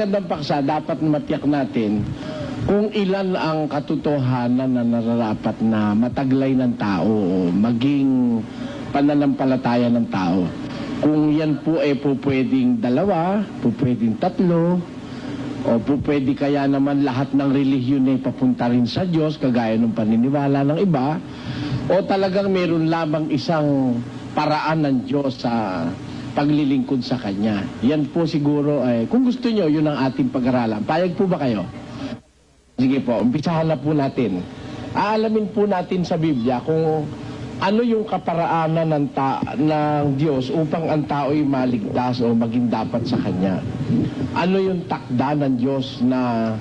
magandang paksa, dapat matiyak natin kung ilan ang katotohanan na nararapat na mataglay ng tao o maging pananampalataya ng tao. Kung yan po po pwedeng dalawa, po pwedeng tatlo, o po pwede kaya naman lahat ng relihiyon ay papunta rin sa Diyos, kagaya ng paniniwala ng iba, o talagang meron lamang isang paraan ng Diyos sa paglilingkod sa Kanya. Yan po siguro, kung gusto nyo, yun ang ating pag-aralan. Payag po ba kayo? Sige po, umpisahan na po natin. Aalamin po natin sa Biblia kung ano yung kaparaanan ng Diyos upang ang tao'y maligtas o maging dapat sa Kanya. Ano yung takda ng Diyos na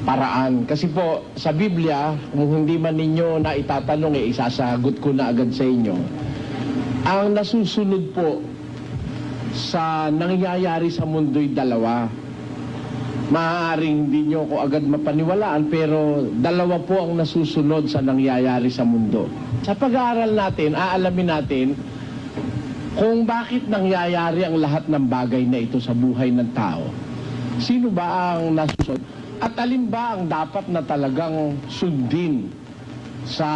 paraan? Kasi po, sa Biblia, kung hindi man ninyo na itatanong, isasagot ko na agad sa inyo. Ang nasusunod po sa nangyayari sa mundo'y dalawa. Maaaring hindi nyo ko agad mapaniwalaan, pero dalawa po ang nasusunod sa nangyayari sa mundo. Sa pag-aaral natin, aalamin natin kung bakit nangyayari ang lahat ng bagay na ito sa buhay ng tao. Sino ba ang nasusunod? At alin ba ang dapat na talagang sundin sa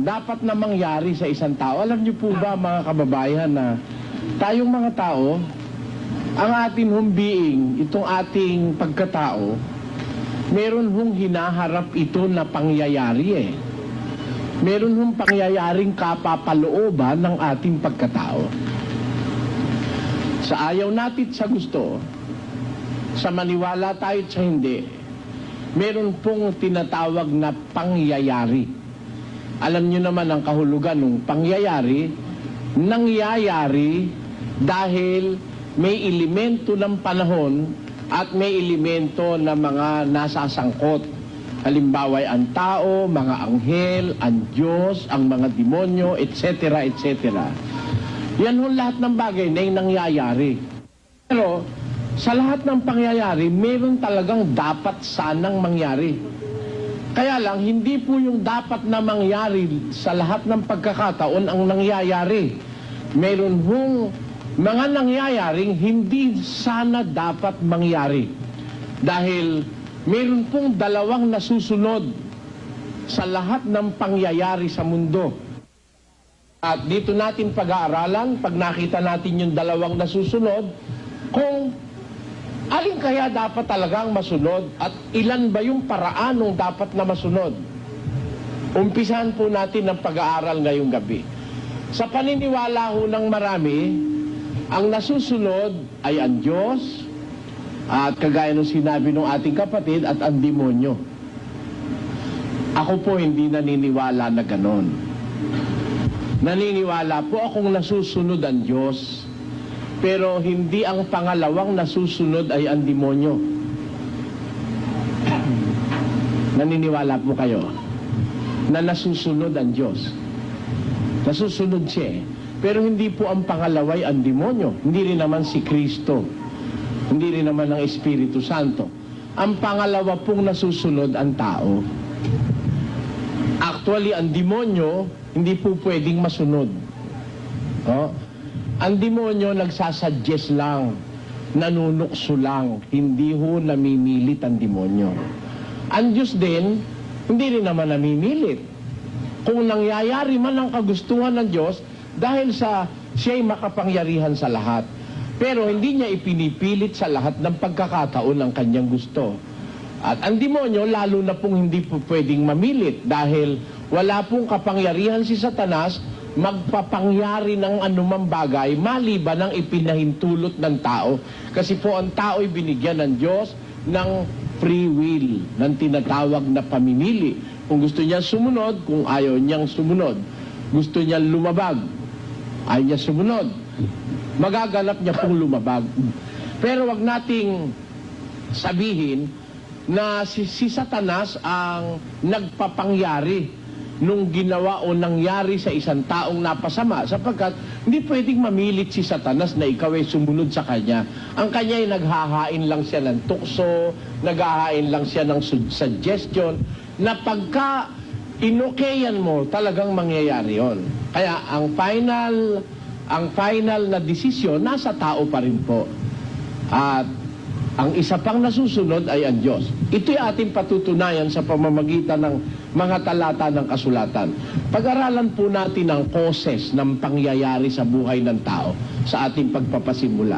dapat na mangyari sa isang tao? Alam niyo po ba, mga kababayan, na tayong mga tao, ang ating being, itong ating pagkatao, meron hong hinaharap ito na pangyayari Meron hong pangyayaring kapapalooban ng ating pagkatao. Sa ayaw natin sa gusto, sa maniwala tayo sa hindi, meron pong tinatawag na pangyayari. Alam nyo naman ang kahulugan ng pangyayari, nangyayari dahil may elemento ng panahon at may elemento na mga nasasangkot. Halimbawa ay ang tao, mga anghel, ang Diyos, ang mga demonyo, etc. etc. Yan ho lahat ng bagay na yung nangyayari. Pero sa lahat ng pangyayari, meron talagang dapat sanang mangyari. Kaya lang, hindi po yung dapat na mangyari sa lahat ng pagkakataon ang nangyayari. Meron hong mga nangyayaring hindi sana dapat mangyari. Dahil meron pong dalawang nasusunod sa lahat ng pangyayari sa mundo. At dito natin pag-aaralan, pag nakita natin yung dalawang nasusunod, kung alin kaya dapat talagang masunod at ilan ba yung paraan ng dapat na masunod. Umpisahan po natin ang pag-aaral ngayong gabi. Sa paniniwala ho ng marami, ang nasusunod ay ang Diyos, at kagaya ng sinabi ng ating kapatid, at ang demonyo. Ako po hindi naniniwala na ganon. Naniniwala po akong nasusunod ang Diyos, pero hindi ang pangalawang nasusunod ay ang demonyo. Naniniwala po kayo na nasusunod ang Diyos. Nasusunod siya, pero hindi po ang pangalaway ang demonyo. Hindi rin naman si Kristo. Hindi rin naman ang Espiritu Santo. Ang pangalawa pong nasusunod ang tao. Actually, ang demonyo, hindi po pwedeng masunod. Ang demonyo nagsasuggest lang, nanunukso lang, hindi ho namimilit ang demonyo. Ang Diyos din, hindi rin naman namimilit. Kung nangyayari man ang kagustuhan ng Diyos, dahil sa siya'y makapangyarihan sa lahat. Pero hindi niya ipinipilit sa lahat ng pagkakataon ang kanyang gusto. At ang demonyo, lalo na pong hindi po pwedeng mamilit dahil wala pong kapangyarihan si Satanas magpapangyari ng anumang bagay maliban ng ipinahintulot ng tao. Kasi po ang tao'y binigyan ng Diyos ng free will, ng tinatawag na pamimili. Kung gusto niya sumunod, kung ayaw niyang sumunod. Gusto niya lumabag, ayaw niya sumunod. Magaganap niya pong lumabag. Pero wag nating sabihin na si Satanas ang nagpapangyari nung ginawa o nangyari sa isang taong napasama, sapagkat hindi pwedeng mamilit si Satanas na ikaw ay sumunod sa kanya. Ang kanya ay naghahain lang siya ng tukso, naghahain lang siya ng suggestion, na pagka inokayan mo, talagang mangyayari yon. Kaya ang final na desisyon nasa tao pa rin po. At Ang isa pang nasusunod ay ang Diyos. Ito'y ating patutunayan sa pamamagitan ng mga talata ng kasulatan. Pag-aralan po natin ang causes ng pangyayari sa buhay ng tao sa ating pagpapasimula.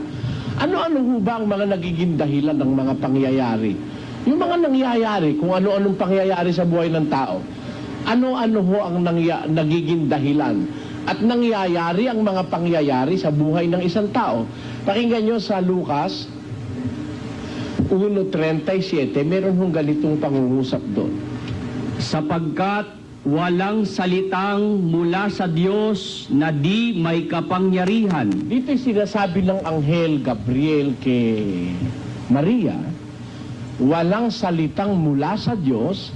Ano-ano ho ba ang mga nagiging dahilan ng mga pangyayari? Yung mga nangyayari, kung ano-anong pangyayari sa buhay ng tao, ano-ano ho ang nagiging dahilan? At nangyayari ang mga pangyayari sa buhay ng isang tao. Pakinggan nyo sa Lucas 1:37, meron hong ganitong pangungusap doon. Sapagkat walang salitang mula sa Diyos na di may kapangyarihan. Dito'y sinasabi ng Anghel Gabriel kay Maria, walang salitang mula sa Diyos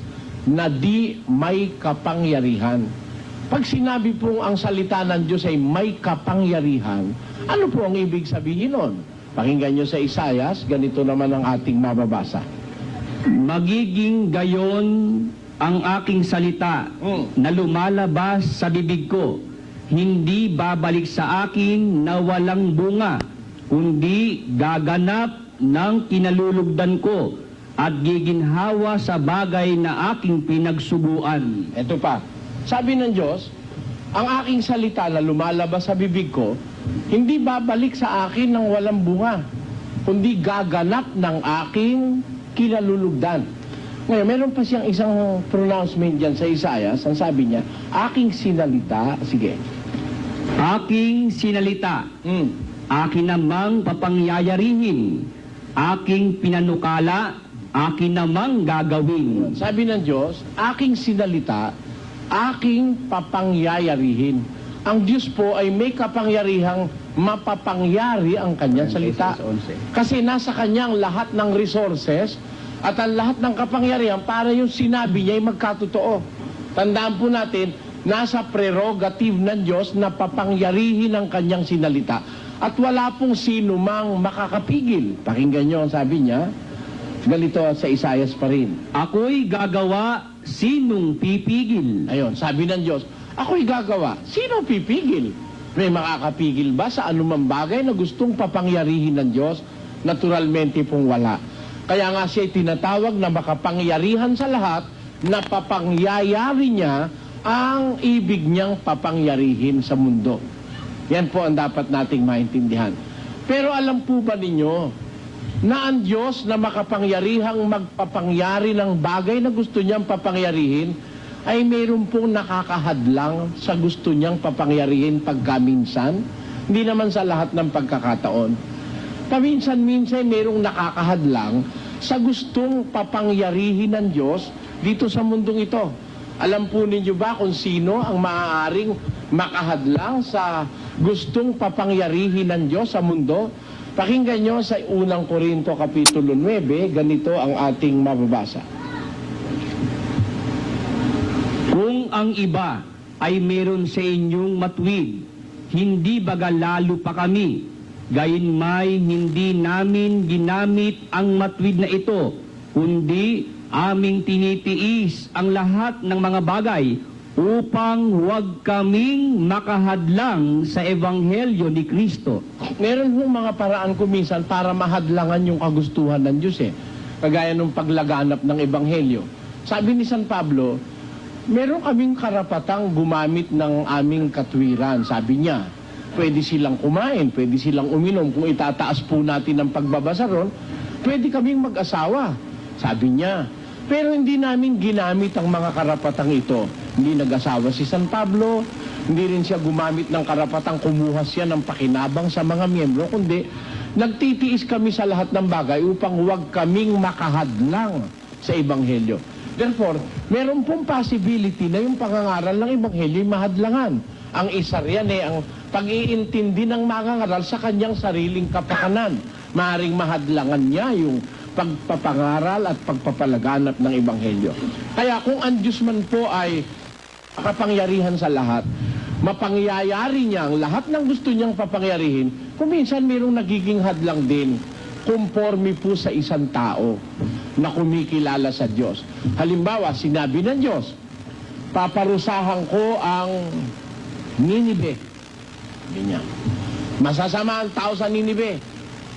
na di may kapangyarihan. Pag sinabi pong ang salita ng Diyos ay may kapangyarihan, ano po ang ibig sabihin nun? Pakinggan nyo sa Isaias, ganito naman ang ating mababasa. Magiging gayon ang aking salita na lumalabas sa bibig ko. Hindi babalik sa akin na walang bunga, kundi gaganap ng kinalulugdan ko at giginhawa sa bagay na aking pinagsubuan. Ito pa, sabi ng Diyos, ang aking salita na lumalabas sa bibig ko, hindi babalik sa akin ng walang bunga, kundi gaganap ng aking kinalulugdan. Ngayon, meron pa siyang isang pronouncement dyan sa Isaias. Ang sabi niya, aking sinalita, sige. Aking sinalita, akin namang papangyayarihin, aking pinanukala, akin namang gagawin. Sabi ng Diyos, aking sinalita, aking papangyayarihin. Ang Diyos po ay may kapangyarihang mapapangyari ang kanyang salita. Kasi nasa kanyang lahat ng resources at ang lahat ng kapangyarihan para yung sinabi niya ay magkatotoo. Tandaan po natin, nasa prerogative ng Diyos na papangyarihin ang kanyang sinalita. At wala pong sino mang makakapigil. Pakinggan niyo ang sabi niya, ganito sa Isaias pa rin. Ako'y gagawa, sinong pipigil? Ayun, sabi ng Diyos, ako'y gagawa. Sino pipigil? May makakapigil ba sa anumang bagay na gustong papangyarihin ng Diyos? Naturalmente pong wala. Kaya nga siya tinatawag na makapangyarihan sa lahat na papangyayari niya ang ibig niyang papangyarihin sa mundo. Yan po ang dapat nating maintindihan. Pero alam po ba ninyo na ang Diyos na makapangyarihang magpapangyari ng bagay na gusto niyang papangyarihin ay mayroon pong nakakahadlang sa gusto niyang papangyarihin pagkaminsan, hindi naman sa lahat ng pagkakataon. Paminsan-minsan mayroong nakakahadlang sa gustong papangyarihin ng Diyos dito sa mundong ito. Alam po ninyo ba kung sino ang maaaring makahadlang sa gustong papangyarihin ng Diyos sa mundo? Pakinggan nyo sa 1 Korinto Kapitulo 9, ganito ang ating mababasa. Kung ang iba ay meron sa inyong matuwid, hindi baga lalo pa kami, gayunmay hindi namin ginamit ang matuwid na ito, kundi aming tinitiis ang lahat ng mga bagay upang huwag kaming makahadlang sa Ebanghelyo ni Kristo. Meron hong mga paraan kuminsan para mahadlangan yung kagustuhan ng Diyos kagaya ng paglaganap ng Ebanghelyo. Sabi ni San Pablo, meron kaming karapatang gumamit ng aming katwiran. Sabi niya, pwede silang kumain, pwede silang uminom. Kung itataas po natin ang pagbabasa ron, pwede kaming mag-asawa. Sabi niya, pero hindi namin ginamit ang mga karapatang ito. Hindi nag-asawa si San Pablo, hindi rin siya gumamit ng karapatang kumuha siya ng pakinabang sa mga miyembro, kundi nagtitiis kami sa lahat ng bagay upang huwag kaming makahadlang sa Ebanghelyo. Therefore, meron pong possibility na yung pangangaral ng Ebanghelyo ay mahadlangan. Ang isa riyan ang pag-iintindi ng mangangaral sa kanyang sariling kapakanan. Maaring mahadlangan niya yung pagpapangaral at pagpapalaganap ng Ebanghelyo. Kaya kung ang Diyos man po ay kapangyarihan sa lahat, mapangyayari niya ang lahat ng gusto niyang papangyarihin, kung minsan mayroong nagiging hadlang din, conforme po sa isang tao na kumikilala sa Diyos. Halimbawa, sinabi ng Diyos, paparusahan ko ang Ninive. Ganyan. Masasama ang tao sa Ninive.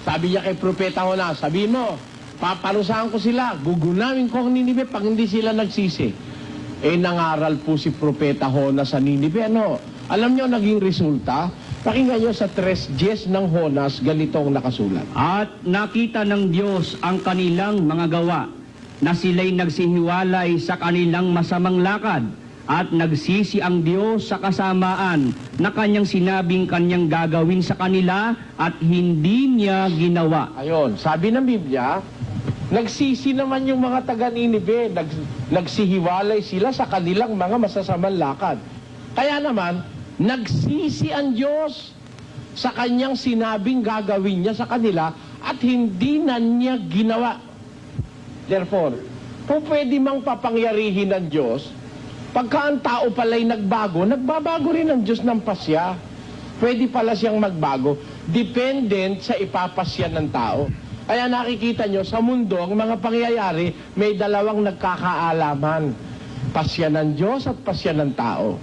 Sabi niya kay Propeta Jonas, sabi mo, paparusahan ko sila, gugunawin ko ang Ninive pag hindi sila nagsisi. Nangaral po si Propeta Jonas sa Ninive. Alam niyo naging resulta? Pakinggan niyo sa 3:10 ng Jonas, ganito ang nakasulat. At nakita ng Diyos ang kanilang mga gawa, na sila'y nagsihiwalay sa kanilang masamang lakad, at nagsisi ang Diyos sa kasamaan na kanyang sinabing kanyang gagawin sa kanila at hindi niya ginawa. Ayon, sabi ng Biblia, nagsisi naman yung mga taga-Ninive, nagsihiwalay sila sa kanilang mga masasamang lakad. Kaya naman, nagsisi ang Diyos sa kanyang sinabing gagawin niya sa kanila at hindi na niya ginawa. Therefore, kung pwede mang papangyarihin ng Diyos, pagka ang tao pala'y nagbago, nagbabago rin ang Diyos ng pasya. Pwede pala siyang magbago, dependent sa ipapasya ng tao. Kaya nakikita nyo, sa mundo, ang mga pangyayari, may dalawang nagkakaalaman. Pasya ng Diyos at pasya ng tao.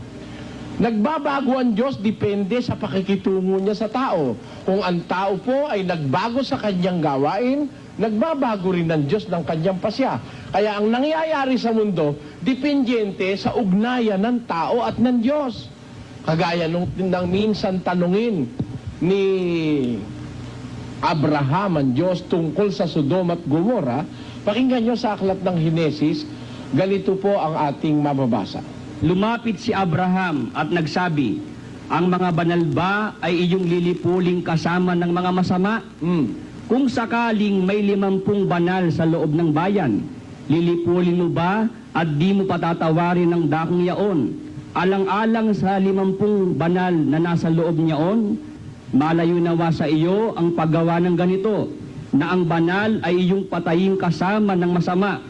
Nagbabago ang Diyos, depende sa pakikitungo niya sa tao. Kung ang tao po ay nagbago sa kanyang gawain, nagbabago rin ng Diyos ng kanyang pasya. Kaya ang nangyayari sa mundo, dependente sa ugnayan ng tao at ng Diyos. Kagaya nung minsan tanungin ni Abraham ang Diyos tungkol sa Sodom at Gomorra, pakinggan nyo sa aklat ng Henesis, ganito po ang ating mababasa. Lumapit si Abraham at nagsabi, ang mga banal ba ay iyong lilipuling kasama ng mga masama? Kung sakaling may 50 banal sa loob ng bayan, lilipulin mo ba at di mo patatawarin ng dakong yaon? Alang-alang sa 50 banal na nasa loob niyaon, malayo nawa sa iyo ang paggawa ng ganito, na ang banal ay iyong patayin kasama ng masama.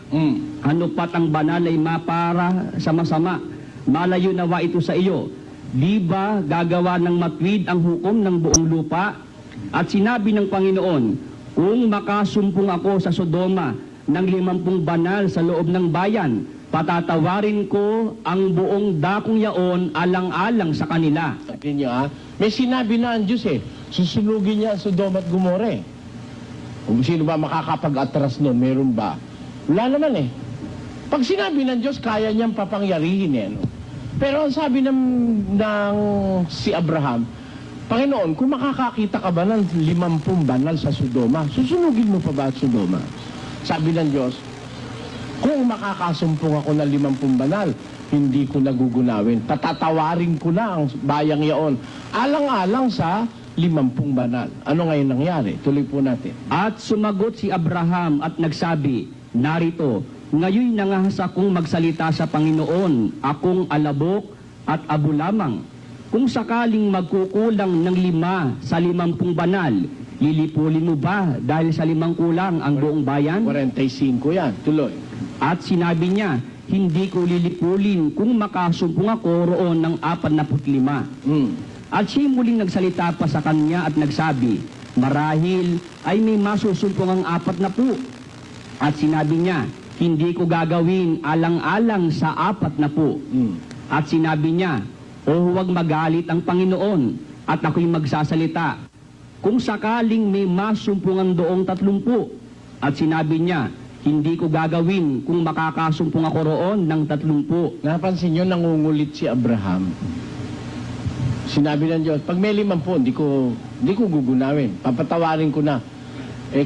Ano pat ang banal ay mapara sa masama, malayo nawa ito sa iyo. Di ba gagawa ng matwid ang hukom ng buong lupa? At sinabi ng Panginoon, kung makasumpong ako sa Sodoma ng 50 banal sa loob ng bayan, patatawarin ko ang buong dakong yaon alang-alang sa kanila. Sabi niyo may sinabi na ang Diyos susunugin niya ang Sodoma at Gomorra. Kung sino ba makakapag-atras nun, meron ba? Wala naman Pag sinabi ng Diyos, kaya niyang papangyarihin Pero ang sabi ng si Abraham, Panginoon, kung makakakita ka ba ng 50 banal sa Sodoma, susunugin mo pa ba at Sodoma? Sabi ng Diyos, kung makakasumpong ako ng 50 banal, hindi ko nagugunawin. Patatawarin ko na ang bayang yaon. Alang-alang sa 50 banal. Ano ngayon nangyari? Tuloy po natin. At sumagot si Abraham at nagsabi, narito, ngayon nangahas akong magsalita sa Panginoon, akong alabok at abo lamang. Kung sakaling magkukulang ng 5 sa 50 banal, lilipulin mo ba dahil sa 5 kulang ang buong bayan? 45 yan. Tuloy. At sinabi niya, hindi ko lilipulin kung makasumpong ako roon ng 45. At siya muling nagsalita pa sa kanya at nagsabi, marahil ay may masusumpong ang 40. At sinabi niya, hindi ko gagawin alang-alang sa 40. At sinabi niya, o huwag magalit ang Panginoon at ako'y magsasalita. Kung sakaling may masumpungan doong 30. At sinabi niya, hindi ko gagawin kung makakasumpong ako roon ng 30. Napansin nyo, nangungulit si Abraham. Sinabi ng Diyos, pag may 50, hindi ko gugunawin. Papatawarin ko na.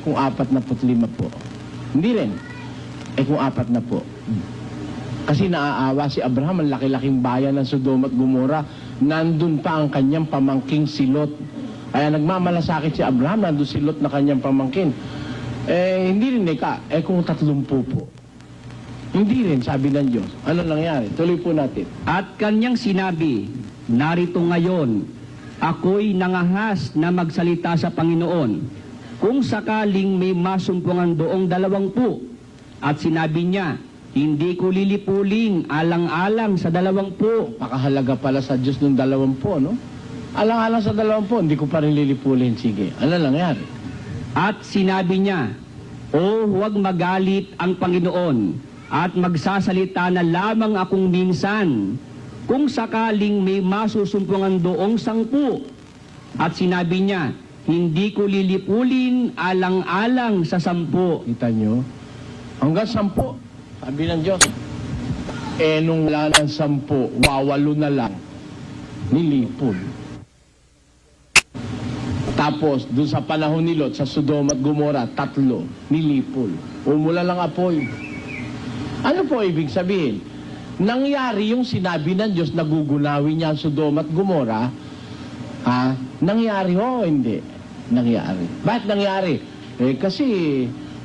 Kung 45 po. Hindi rin. Kung 40 po. Kasi naaawa si Abraham, ang laki-laking bayan ng Sodom at Gomorra, nandun pa ang kanyang pamangking si Lot. Kaya nagmamalasakit si Abraham, nandun si Lot na kanyang pamangkin. Hindi rin kung 30 po. Hindi rin, sabi ng Diyos. Ano nangyari? Tuloy po natin. At kanyang sinabi, narito ngayon, ako'y nangahas na magsalita sa Panginoon, kung sakaling may masumpungan doong 20. At sinabi niya, hindi ko lilipuling alang-alang sa 20. Pakahalaga pala sa Diyos ng 20, no? Alang-alang sa 20, hindi ko pa rin lilipulin. Sige, ano nangyari? At sinabi niya, o huwag magalit ang Panginoon at magsasalita na lamang akong minsan kung sakaling may masusumpungan doong 10. At sinabi niya, hindi ko lilipulin alang-alang sa 10. Kita nyo? Hanggang 10, sabi ng Diyos. Nung wala ng 10, wawalo na lang, nilipol. Tapos, doon sa panahon ni Lot, sa Sodom at Gomora, 3, nilipol. Umula lang apoy. Ano po ibig sabihin? Nangyari yung sinabi ng Diyos na gugunawin niya ang Sodom at Gomora, nangyari o hindi? Nangyari. Bakit nangyari? Kasi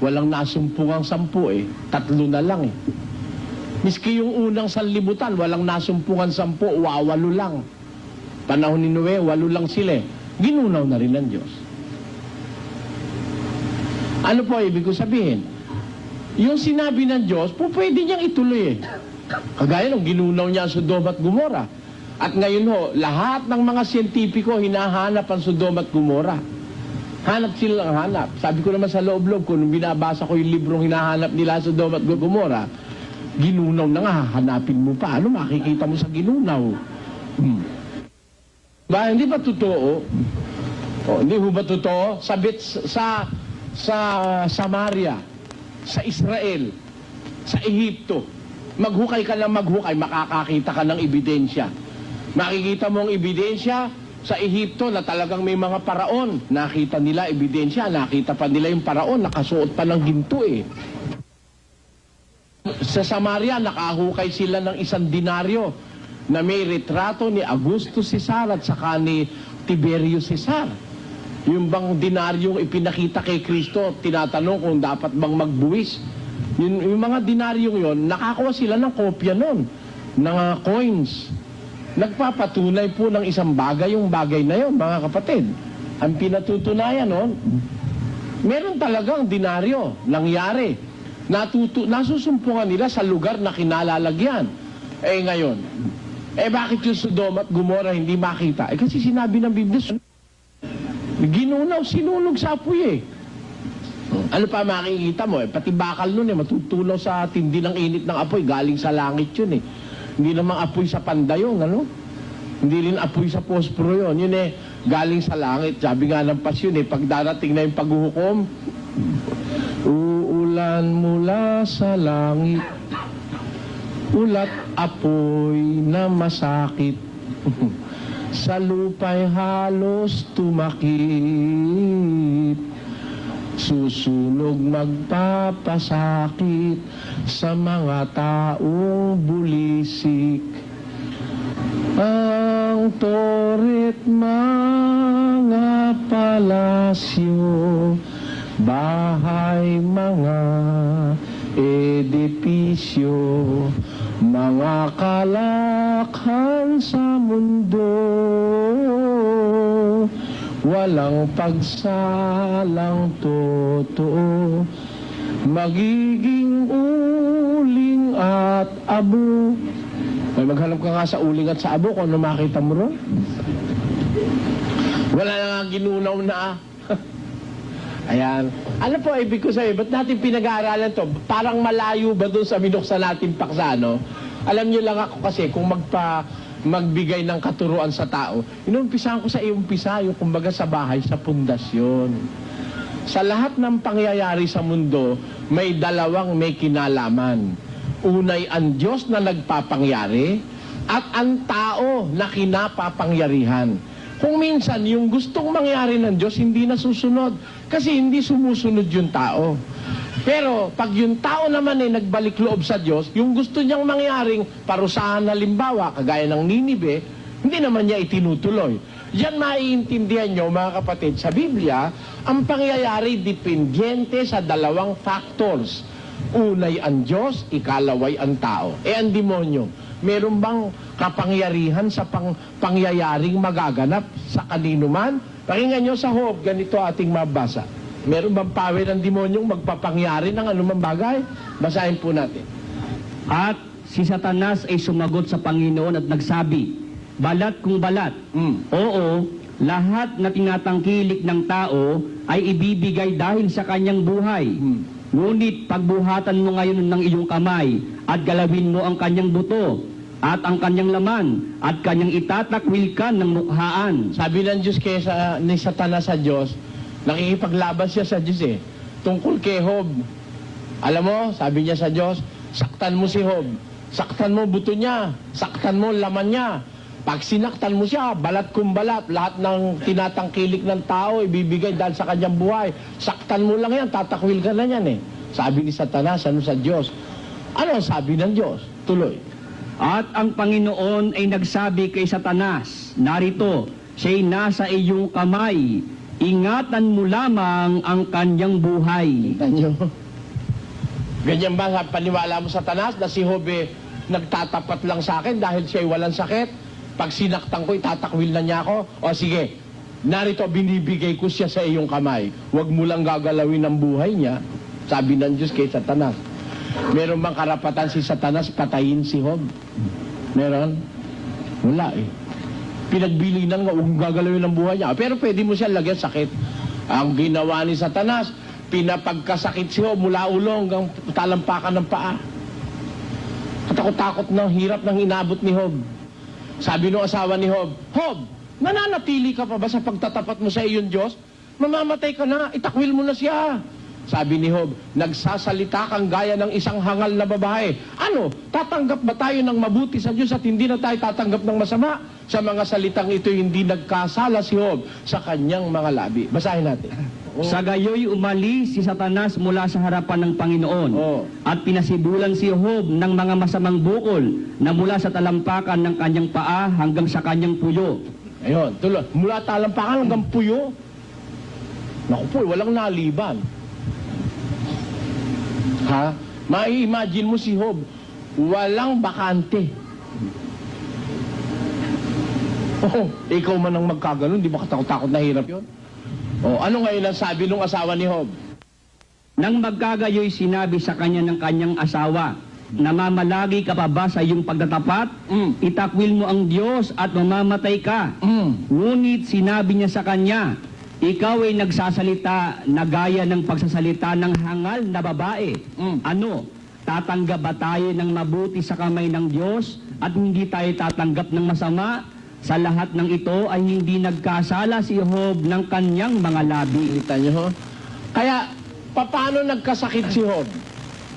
walang nasumpungang 10 3 na lang Miski yung unang sanlibutan, walang nasumpungan 10, 8 lang. Panahon ni Noe, 8 lang sila Ginunaw na rin ng Diyos. Ano po ibig ko sabihin? Yung sinabi ng Diyos, pwede niyang ituloy Kagaya nung ginunaw niya ang Sodom at Gomora. At ngayon lahat ng mga siyentipiko hinahanap ang Sodom at Gomora. Hanap silang hanap. Sabi ko naman sa loob-loob ko, nung binabasa ko yung librong hinahanap nila sa Sodom at Gomora, ginunaw na nga, hanapin mo pa. Ano makikita mo sa ginunaw? Ba, hindi ba totoo? Hindi ba totoo? Sabit sa Samaria, sa Israel, sa Ehipto, maghukay ka ng maghukay, makakakita ka ng ebidensya. Makikita mo ang ebidensya sa Ehipto na talagang may mga paraon. Nakita nila ebidensya, nakita pa nila yung paraon, nakasuot pa ng ginto Sa Samaria, nakahukay sila ng 1 denaryo na may retrato ni Augusto Cesar at saka ni Tiberio Cesar. Yung bang dinaryong ipinakita kay Kristo, tinatanong kung dapat bang magbuwis. Yung mga dinaryong yon, nakakuha sila ng kopya nun, ng coins. Nagpapatunay po ng isang bagay, yung bagay na yon, mga kapatid. Ang pinatutunayan nun, meron talagang dinaryo, nangyari. Nasusumpungan nila sa lugar na kinalalagyan. Ngayon, bakit yung Sodom at Gomora hindi makita? Kasi sinabi ng Biblia, ginunaw, sinunog sa apoy Ano pa makikita mo? Pati bakal nun matutunaw sa tindi ng init ng apoy, galing sa langit yun Hindi namang apoy sa pandayong, Hindi rin apoy sa posporo yun. Yun galing sa langit. Sabi nga ng pasyon pag darating na yung paghuhukom, uulan mula sa langit, ulat apoy na masakit, sa lupa'y halos tumakip, susunog magpapasakit sa mga taong bulisik. Ang toret mga palasyo, bahay mga edipisyo, mga kalakhan sa mundo, walang pagsalang totoo, magiging uling at abo. May maghanap ka nga sa uling at sa abo kung ano makita mo ron. Wala na nga ginunaw na Ayan. Ano po ibig ko sabihin? Ba't natin pinag-aaralan to? Parang malayo ba doon sa binuksan natin paksa, Alam niyo lang ako kasi kung magbigay ng katuruan sa tao, inumpisahan ko sa iumpisa, yung kumbaga sa bahay, sa pundasyon. Sa lahat ng pangyayari sa mundo, may dalawang may kinalaman. Unay ang Diyos na nagpapangyari at ang tao na kinapapangyarihan. Kung minsan, yung gustong mangyari ng Diyos, hindi nasusunod. Kasi hindi sumusunod yung tao. Pero, pag yung tao naman nagbalik loob sa Diyos, yung gusto niyang mangyaring parusahan halimbawa, kagaya ng Ninive, hindi naman niya itinutuloy. Diyan maiintindihan nyo, mga kapatid, sa Biblia, ang pangyayari dependiente sa dalawang factors. Unay ang Diyos, ikalaway ang tao. Ang demonyo, meron bang kapangyarihan sa pangyayaring magaganap sa kanino man? Pakinggan nyo sa Job, ganito ating mabasa. Meron bang power ng demonyong magpapangyari ng anumang bagay? Basahin po natin. At si Satanas ay sumagot sa Panginoon at nagsabi, balat kung balat. Oo, lahat na tinatangkilik ng tao ay ibibigay dahil sa kanyang buhay. Ngunit pagbuhatan mo ngayon ng iyong kamay at galawin mo ang kanyang buto, at ang kanyang laman, at kanyang itatakwilkan ng mukhaan. Sabi ng Diyos ni Satanas sa Diyos, nakikipaglaban siya sa Diyos eh. Tungkol kay Job. Alam mo, sabi niya sa Diyos, saktan mo si Job. Saktan mo buto niya. Saktan mo laman niya. Pag sinaktan mo siya, balat kung balat, lahat ng tinatangkilik ng tao, ibibigay dahil sa kanyang buhay. Saktan mo lang yan, tatakwil ka na yan eh. Sabi ni Satanas, ano sa Diyos? Ano sabi ng Diyos? Tuloy. At ang Panginoon ay nagsabi kay Satanas, narito, siya'y nasa iyong kamay, ingatan mo lamang ang kanyang buhay. Kita nyo? Ganyan ba paniwala mo Satanas na si Job nagtatapat lang sa akin dahil siya'y walang sakit? Pag sinaktan ko, itatakwil na niya ako? O sige, narito, binibigay ko siya sa iyong kamay. Huwag mo lang gagalawin ang buhay niya. Sabi ng Diyos kay Satanas. Meron bang karapatan si Satanas patayin si Job? Meron? Wala eh. Pinagbilinan nga, huwag gagalawin ang buhay niya. Pero pwede mo siya lagyan sakit. Ang ginawa ni Satanas, pinapagkasakit si Job mula ulo hanggang talampakan ng paa. Katakot-takot na hirap ng inabot ni Job. Sabi ng asawa ni Job, Job, nananatili ka pa ba sa pagtatapat mo sa iyon Diyos? Mamamatay ka na, itakwil mo na siya. Sabi ni Job, nagsasalita kang gaya ng isang hangal na babae. Ano, tatanggap ba tayo ng mabuti sa Diyos at hindi na tayo tatanggap ng masama? Sa mga salitang ito, hindi nagkasala si Job sa kanyang mga labi. Basahin natin. Sa gayoy umalis si Satanas mula sa harapan ng Panginoon at pinasibulan si Job ng mga masamang bukol na mula sa talampakan ng kanyang paa hanggang sa kanyang puyo. Ayun, tuloy. Mula talampakan hanggang puyo. Naku po, walang naliban. Ha? Mai-imagine mo si Job, walang bakante. Oh, ikaw man ang magkaganon, di ba katakot-takot na hirap yun? Oh, ano ngayon ang sabi ng asawa ni Job? Nang magkagayoy sinabi sa kanya ng kanyang asawa, namamalagi ka pa ba sa iyong pagtatapat? Itakwil mo ang Diyos at mamamatay ka. Ngunit sinabi niya sa kanya, ikaw ay nagsasalita na gaya ng pagsasalita ng hangal na babae. Ano? Tatanggap ba tayo ng mabuti sa kamay ng Diyos at hindi tayo tatanggap ng masama? Sa lahat ng ito ay hindi nagkasala si Job ng kanyang mga labi. Kita niyo ho? Kaya, paano nagkasakit si Job?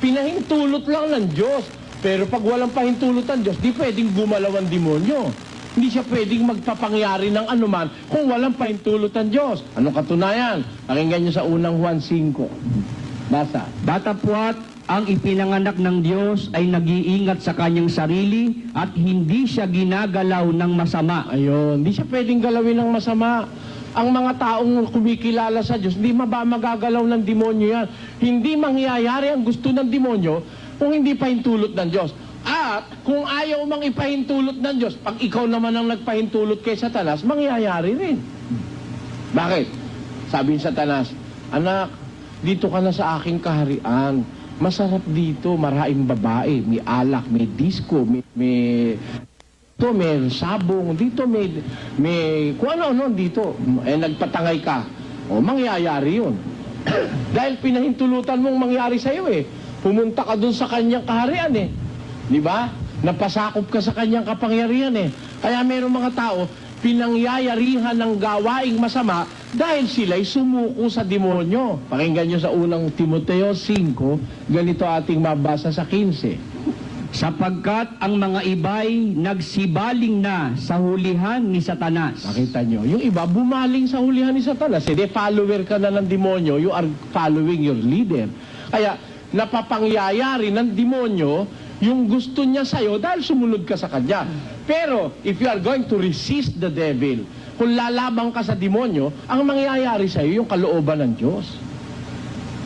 Pinahintulot lang ng Diyos. Pero pag walang pahintulot ng Diyos, di pwedeng gumalaw ang demonyo. Hindi siya pwedeng magpapangyari ng anuman kung walang pahintulot ng Diyos. Anong katunayan? Pakinggan niyo sa unang Juan 5. Basa. Datapwat, ang ipinanganak ng Diyos ay nag-iingat sa kanyang sarili at hindi siya ginagalaw ng masama. Ayun, hindi siya pwedeng galawin ng masama. Ang mga taong kumikilala sa Diyos, hindi magagalaw ng demonyo yan. Hindi mangyayari ang gusto ng demonyo kung hindi pahintulot ng Diyos. At kung ayaw mang ipahintulot ng Diyos, pag ikaw naman ang nagpahintulot kay Satanas, mangyayari rin. Bakit? Sabi ni Satanas, anak, dito ka na sa aking kaharian. Masarap dito, maraming babae, may alak, may disco, may sabong, dito may kung ano dito. Nagpatangay ka. O, mangyayari yun. Dahil pinahintulutan mong mangyari sa'yo eh. Pumunta ka dun sa kanyang kaharian eh. Di ba? Napasakop ka sa kanyang kapangyarihan eh. Kaya mayroong mga tao, pinangyayarihan ng gawaing masama dahil sila'y sumuko sa demonyo. Pakinggan nyo sa unang Timoteo 5, ganito ating mabasa sa 15. Sapagkat ang mga iba'y nagsibaling na sa hulihan ni Satanas. Nakita nyo, yung iba bumaling sa hulihan ni Satanas. De follower ka na ng demonyo, you are following your leader. Kaya napapangyayari ng demonyo yung gusto niya sa'yo dahil sumunod ka sa kanya. Pero, if you are going to resist the devil, kung lalabang ka sa demonyo, ang mangyayari sa'yo yung kalooban ng Diyos.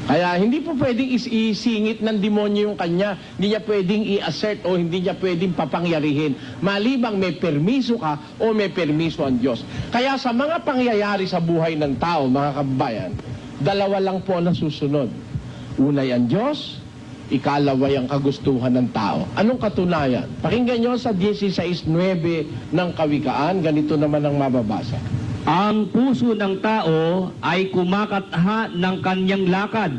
Kaya hindi po pwedeng isingit ng demonyo yung kanya. Hindi niya pwedeng i-assert o hindi niya pwedeng papangyarihin. Malibang may permiso ka o may permiso ang Diyos. Kaya sa mga pangyayari sa buhay ng tao, mga kababayan, dalawa lang po ang susunod. Unay ang Diyos, ikalaway ang kagustuhan ng tao. Anong katunayan? Pakinggan nyo sa 16:9 ng Kawikaan, ganito naman ang mababasa. Ang puso ng tao ay kumakatha ng kanyang lakad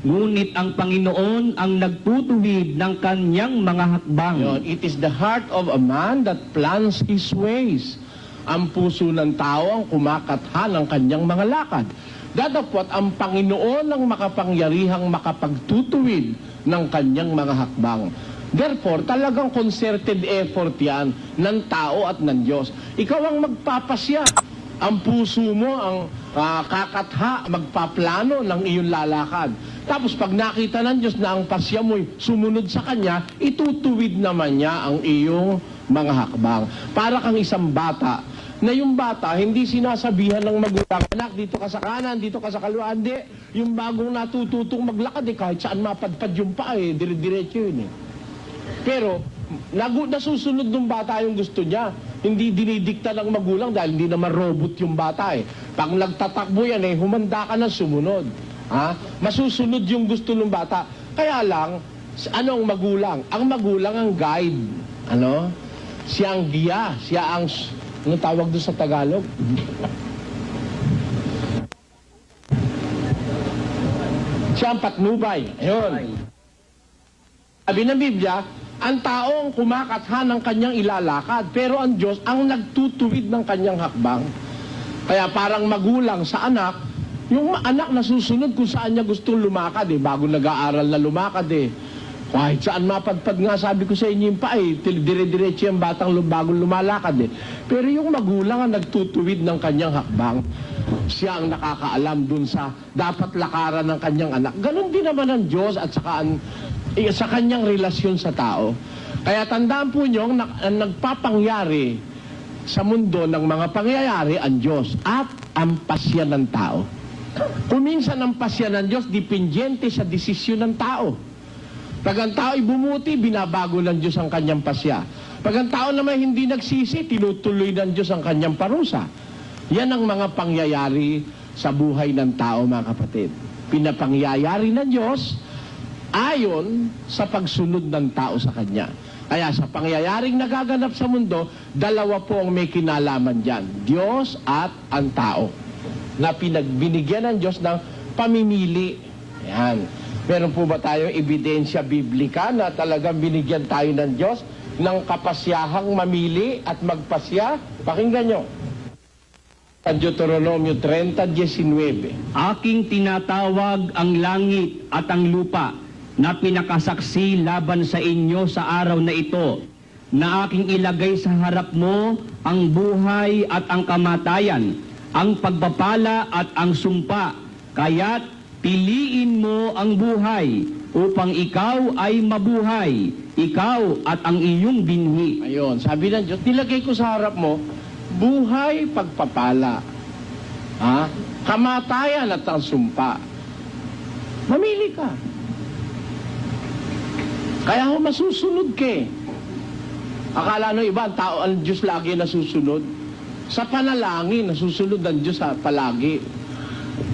Ngunit ang Panginoon ang nagtutuwid ng kanyang mga hakbang. Yun, it is the heart of a man that plans his ways. Ang puso ng tao ang kumakatha ng kanyang mga lakad. Datapwat ang Panginoon ang makapangyarihang makapagtutuwid ng kanyang mga hakbang. Therefore, talagang concerted effort yan ng tao at ng Diyos. Ikaw ang magpapasya. Ang puso mo ang kakatha, magpaplano ng iyong lalakad. Tapos pag nakita ng Diyos na ang pasya mo'y sumunod sa Kanya, itutuwid naman niya ang iyong mga hakbang. Para kang isang bata, na yung bata, hindi sinasabihan ng magulang, anak, dito ka sa kanan, dito ka sa kaliwa. Hindi, yung bagong natututong maglakad, kahit saan mapadpad yung paa, dire-diretso yun. Pero, nasusunod ng bata yung gusto niya. Hindi dinidikta ng magulang dahil hindi naman robot yung bata. Pag nagtatakbo yan, humanda ka na sumunod. Masusunod yung gusto ng bata. Kaya lang, ano ang magulang? Ang magulang ang guide. Siya ang giya. Siya ang... Anong tawag doon sa Tagalog? Siya ang patnubay. Ayun. Sabi ng Biblia, ang tao ang kumakatha ng kanyang ilalakad, pero ang Diyos ang nagtutuwid ng kanyang hakbang. Kaya parang magulang sa anak, yung anak nasusunod kung saan niya gustong lumakad bago nag-aaral na lumakad Kahit saan mapadpad nga, sabi ko sa inyo yung pa dire-diretso yung batang bagong lumalakad Pero yung magulang ang nagtutuwid ng kanyang hakbang. Siya ang nakakaalam dun sa dapat lakaran ng kanyang anak. Ganon din naman ang Diyos at saka sa kanyang relasyon sa tao. Kaya tandaan po nyo, ang nagpapangyari sa mundo ng mga pangyayari ang Diyos at ang pasya ng tao. Kung minsan ang pasya ng Diyos, dependente sa desisyon ng tao. Pag ang tao ay bumuti, binabago ng Diyos ang kanyang pasya. Pag ang tao naman hindi nagsisi, tinutuloy ng Diyos ang kanyang parusa. Yan ang mga pangyayari sa buhay ng tao, mga kapatid. Pinapangyayari ng Diyos ayon sa pagsunod ng tao sa Kanya. Kaya sa pangyayaring nagaganap sa mundo, dalawa po ang may kinalaman dyan. Diyos at ang tao. Na pinagbinigyan ng Diyos ng pamimili. Yan. Meron po ba tayong ebidensya biblika na talagang binigyan tayo ng Diyos ng kapasyahang mamili at magpasya? Pakinggan nyo. Deuteronomio 30:19. Aking tinatawag ang langit at ang lupa na pinakasaksi laban sa inyo sa araw na ito, na aking ilagay sa harap mo ang buhay at ang kamatayan, ang pagpapala at ang sumpa. Kaya't piliin mo ang buhay upang ikaw ay mabuhay, ikaw at ang iyong binhi. Ayun, sabi ng Diyos, nilagay ko sa harap mo, buhay, pagpapala. Kamatayan at ang sumpa. Mamili ka. Kaya ho masusunod ka Akala no iba, ang tao, ang Diyos lagi nasusunod. Sa panalangin, nasusunod ang Diyos palagi.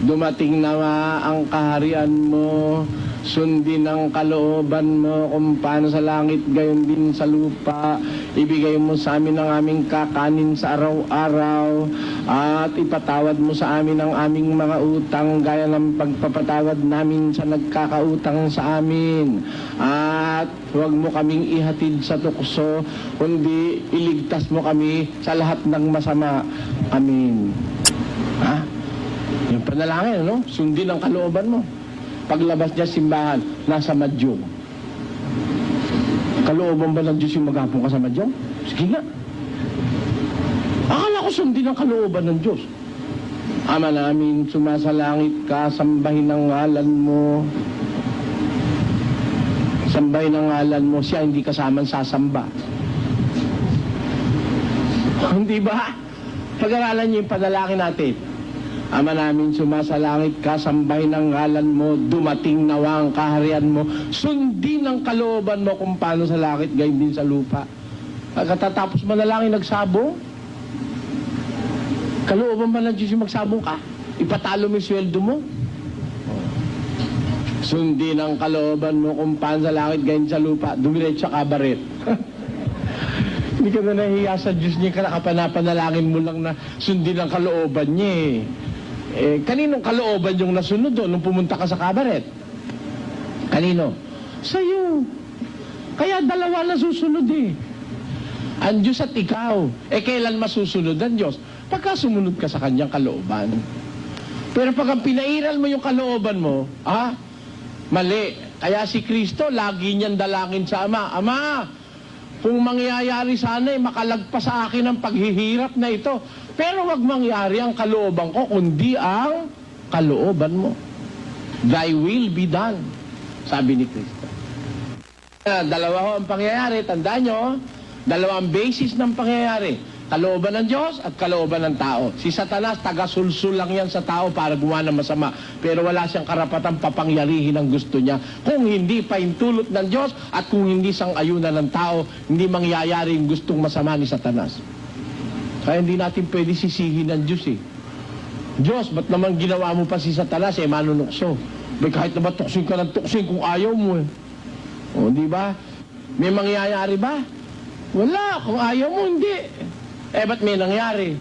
Dumating na ang kaharian mo, sundin ang kalooban mo kung paano sa langit, gayon din sa lupa. Ibigay mo sa amin ang aming kakanin sa araw-araw, at ipatawad mo sa amin ang aming mga utang gaya ng pagpapatawad namin sa nagkakautang sa amin. At huwag mo kaming ihatid sa tukso, kundi iligtas mo kami sa lahat ng masama. Amin. Yung panalangin, sundin ang kalooban mo. Paglabas niya simbahan, nasa madyong. Kalooban ba ng Diyos yung maghapon ka sa madyong? Sige nga. Akala ko sundin ang kalooban ng Diyos. Ama namin, sumasalangit ka, sambahin ang ngalan mo. Sambahin ang ngalan mo, siya hindi kasamang sasamba. Hindi ba? Pag-aralan niyo yung panalangin natin. Ama namin, sumasalangit ka, sambahin ang ngalan mo, dumating nawa ang kaharian mo, sundin ang kalooban mo kung paano sa langit, gayon din sa lupa. Pagkatapos manalangin, nagsabong. Kalooban ba ng Diyos yung magsabong ka? Ipatalo mo yung sweldo mo? Sundin ang kalooban mo kung paano sa langit, gayon sa lupa, dumiretso ka kabaret. Hindi ka na nahiya sa Diyos niya, nakapanapanalangin mo lang na sundin ang kalooban niya Kaninong kalooban yung nasunod doon nung pumunta ka sa kabaret? Kanino? Sa'yo. Kaya dalawa na susunod eh. Ang Diyos at ikaw. Kailan masusunod ang Diyos? Pagka sumunod ka sa kanyang kalooban. Pero pag ang pinairal mo yung kalooban mo, mali. Kaya si Kristo, lagi niyang dalangin sa Ama, Ama, kung mangyayari sana makalagpas sa akin ang paghihirap na ito. Pero wag mangyari ang kalooban ko, kundi ang kalooban mo. Thy will be done, sabi ni Kristo. Dalawa ho ang pangyayari, tandaan nyo, dalawang basis ng pangyayari. Kalooban ng Diyos at kalooban ng tao. Si Satanas, taga-sulsul lang yan sa tao para gumawa ng masama. Pero wala siyang karapatang papangyarihin ang gusto niya. Kung hindi paintulot ng Diyos at kung hindi sang-ayunan ng tao, hindi mangyayari yung gustong masama ni Satanas. Kaya hindi natin pwede sisihin ng Diyos eh. Diyos, ba't naman ginawa mo pa si Satanas manunukso? Kahit na ba tuksin ka ng tuksin kung ayaw mo eh. O, di ba? May mangyayari ba? Wala. Kung ayaw mo, hindi. Ba't may nangyari?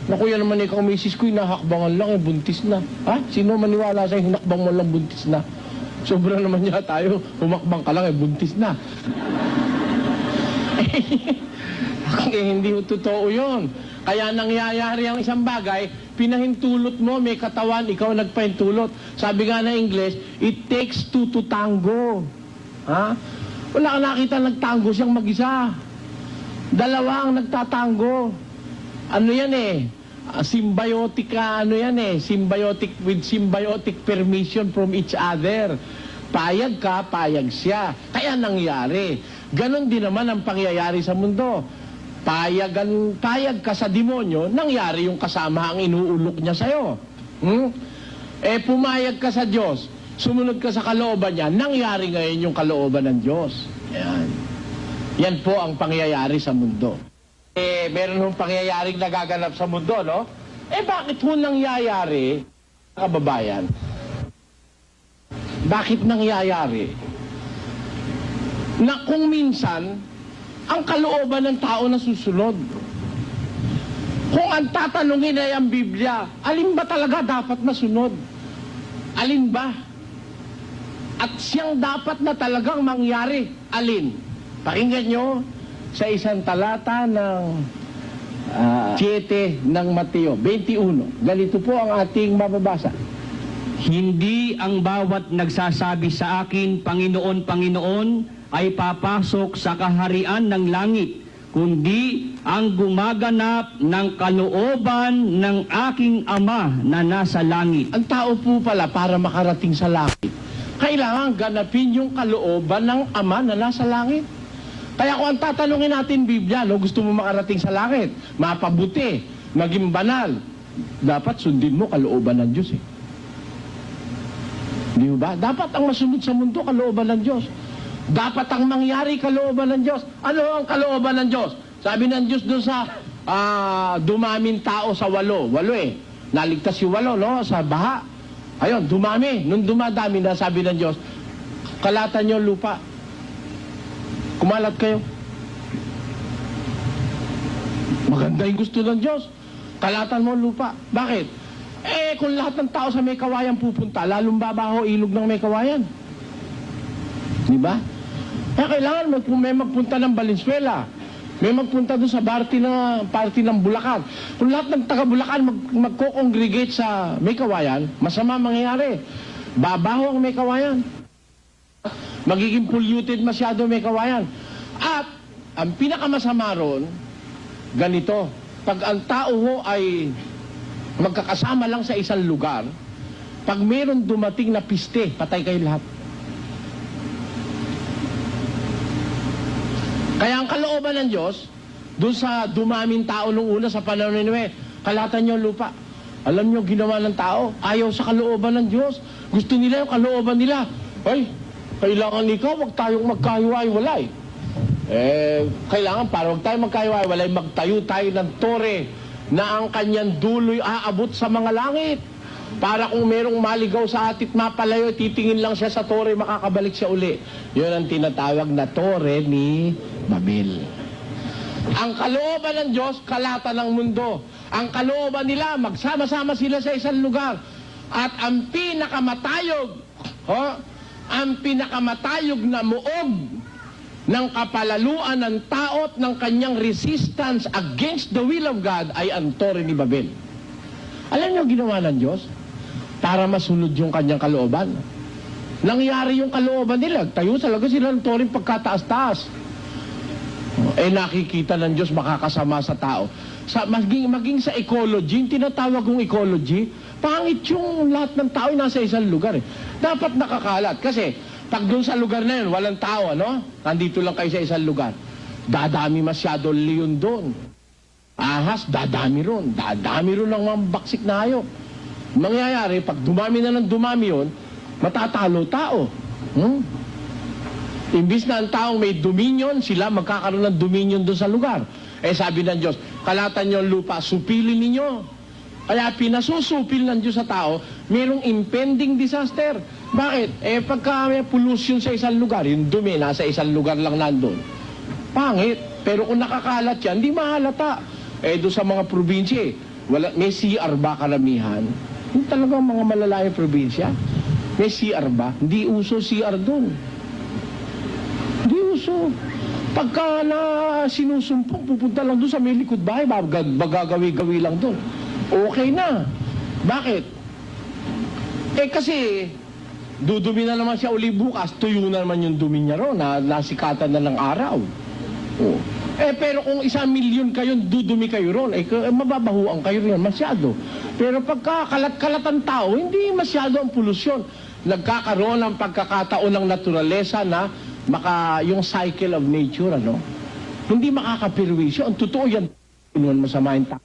Naku, yan naman ikaw, misis ko, hinahakbangan lang, buntis na. Ha? Sino maniwala sa'yo, hinakbang mo lang, buntis na? Sobra naman niya tayo, humakbang ka lang, buntis na. Hindi totoo yun. Kaya nangyayari ang isang bagay, pinahintulot mo, may katawan, ikaw nagpahintulot. Sabi nga na English, it takes two to tango. Ha? Wala ka nakita nagtango siyang mag-isa. Dalawa ang nagtatango. Ano yan symbiotic symbiotic with symbiotic permission from each other. Payag ka, payag siya. Kaya nangyari. Ganon din naman ang pangyayari sa mundo. Payag ka sa demonyo, nangyari yung kasama ang inuulok niya sa'yo. Pumayag ka sa Diyos, sumunod ka sa kalooban niya, nangyari ngayon yung kalooban ng Diyos. Yan po ang pangyayari sa mundo. Meron hong pangyayaring nagaganap sa mundo, no? Bakit ho nangyayari, kababayan? Bakit nangyayari? Na kung minsan, ang kalooban ng tao na susunod. Kung ang tatanungin ay ang Biblia, alin ba talaga dapat masunod? Alin ba? At siyang dapat na talagang mangyari, alin? Pakinggan nyo sa isang talata ng 7 ng Mateo, 21. Ganito po ang ating mababasa. Hindi ang bawat nagsasabi sa akin, Panginoon, Panginoon, ay papasok sa kaharian ng langit, kundi ang gumaganap ng kalooban ng aking Ama na nasa langit. Ang tao po pala, para makarating sa langit, kailangan ganapin yung kalooban ng Ama na nasa langit. Kaya kung ang tatanungin natin Biblia, gusto mo makarating sa langit, mapabuti, maging banal, dapat sundin mo kalooban ng Diyos Di ba? Dapat ang masunod sa mundo, kalooban ng Diyos. Dapat ang mangyari, kalooban ng Diyos. Ano ang kalooban ng Diyos? Sabi ng Diyos doon sa dumaming tao sa walo. Naligtas si walo, no? Sa baha. Ayun, dumami. Nung dumadami na, sabi ng Diyos, kalatan niyo lupa. Kumalat kayo. Maganda yung gusto ng Diyos. Kalatan mo lupa. Bakit? Kung lahat ng tao sa may kawayan pupunta, lalong babaho ilog ng may kawayan. Di ba? Kaya kailangan may magpunta ng Valenzuela, may magpunta doon sa party ng Bulacan. Kung lahat ng taga-Bulacan magko-congregate sa may kawayan, masama mangyayari. Babaho ang may kawayan. Magiging polluted masyado may kawayan. At ang pinakamasama ron, ganito, pag ang tao ho ay magkakasama lang sa isang lugar, pag meron dumating na piste, patay kayo lahat. Kaya ang kalooban ng Diyos, doon sa dumaming tao nung una sa panahon ni Noe, kalatan niyo lupa. Alam niyo, ginawa ng tao, ayaw sa kalooban ng Diyos. Gusto nila yung kalooban nila. Kailangan ikaw, wag tayong magkahiwa-hiwalay. Kailangan para wag tayong magkahiwa-hiwalay, magtayo tayo ng tore na ang kanyang dulo'y aabot sa mga langit. Para kung merong maligaw sa atit mapalayo, titingin lang siya sa tore, makakabalik siya uli. Yun ang tinatawag na tore ni Babel. Ang kalooban ng Diyos, kalatan ng mundo. Ang kalooban nila, magsama-sama sila sa isang lugar. At ang pinakamatayog, ang pinakamatayog na muog ng kapalaluan ng tao at ng kanyang resistance against the will of God ay ang Tore ni Babel. Alam niyo ang ginawa ng Diyos? Para masunod yung kanyang kalooban. Nangyari yung kalooban nila. Tayo talaga sila ng Tore pagkataas-taas. Nakikita ng Diyos makakasama sa tao. Maging sa ecology, yung tinatawag kong ecology, pangit yung lahat ng tao nasa isang lugar. Dapat nakakalat. Kasi, pag doon sa lugar na yun, walang tao, ano? Nandito lang kayo sa isang lugar. Dadami masyado leon doon. Ahas, dadami ron. Dadami ron ng mga baksik na hayop. Mangyayari, pag dumami na ng dumami yun, matatalo tao. Imbis na ang taong may dominion, sila magkakaroon ng dominion doon sa lugar. Sabi ng Diyos, kalatan niyo ang lupa, supilin ninyo. Kaya pinasusupil ng Diyos sa tao, mayroong impending disaster. Bakit? Pagka may pollution sa isang lugar, yung dumi, nasa isang lugar lang nandun. Pangit. Pero kung nakakalat yan, hindi mahalata. Doon sa mga probinsya, may CR ba karamihan? Yung talagang mga malalayang probinsya, may CR ba? Hindi uso CR doon. Hindi uso. Pagka na sinusumpong, pupunta lang doon sa may likod bahay, magagawi-gawi lang doon. Okay na. Bakit? Kasi, dudumi na naman siya uli bukas, tuyo na naman yung dumi niya ron, nasikatan na ng araw. Pero kung 1,000,000 kayo, dudumi kayo ron, mababahuan kayo rin, masyado. Pero pagka kalat-kalat ang tao, hindi masyado ang polusyon. Nagkakaroon ng pagkakataon ng naturalesa na yung cycle of nature, hindi makakapirwisyo. Ang totoo yan, masama yung tao.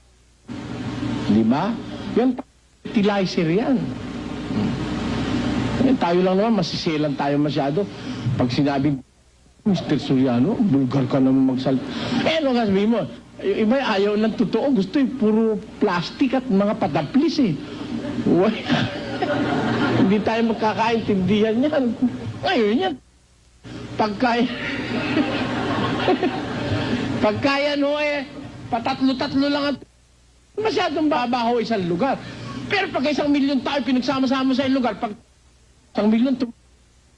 Di ba? Yan, fertilizer yan. Tayo lang naman, masisilan tayo masyado. Pag sinabing, Mr. Soriano, bulgar ka naman magsalita. Ano nga sabihin mo? Yung iba ayaw ng totoo, gusto puro plastic at mga pataplis Hindi tayo magkakaintindihan yan. Ngayon yan. Pagkaya patatlo-tatlo lang at masyadong babaho isang lugar. Pero pag 1,000,000 tao pinagsama-sama sa isang lugar, pag 1,000,000